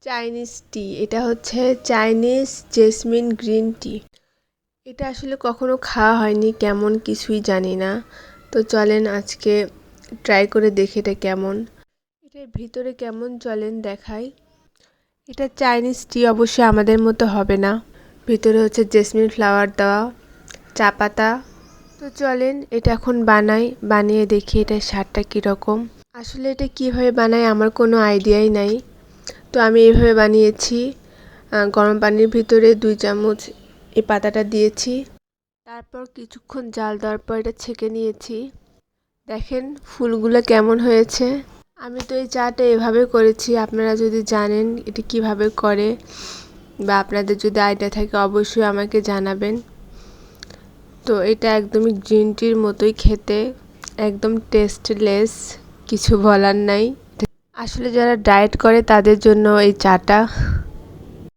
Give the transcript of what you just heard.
Chinese টি, এটা হচ্ছে Chinese jasmine green tea. এটা আসলে কখনো খাওয়া হয়নি, কেমন কিছুই জানি না। তো চলেন আজকে ট্রাই করে দেখি এটা কেমন। এটার ভিতরে কেমন চলেন দেখাই। এটা চাইনিজ টি অবশ্যই আমাদের মতো হবে না। ভিতরে হচ্ছে জেসমিন ফ্লাওয়ার দেওয়া, চা পাতা। তো চলেন এটা এখন বানাই, বানিয়ে দেখি এটার স্বাদটা কীরকম। আসলে এটা কীভাবে বানায় আমার কোনো আইডিয়াই নাই। তো আমি এইভাবে বানিয়েছি। গরম পানির ভিতরে 2 চামচ এই পাতাটা দিয়েছি। তারপর কিছুক্ষণ জাল দেওয়ার পর এটা ছেঁকে নিয়েছি। দেখেন ফুলগুলো কেমন হয়েছে। আমি তো এই চাটা এভাবে করেছি, আপনারা যদি জানেন এটা কিভাবে করে বা আপনাদের যদি আইডিয়া থাকে অবশ্যই আমাকে জানাবেন। তো এটা একদমই গ্রিন টির মতোই খেতে, একদম টেস্টলেস, কিছু বলার নাই। আসলে যারা ডায়েট করে তাদের জন্য এই চাটা।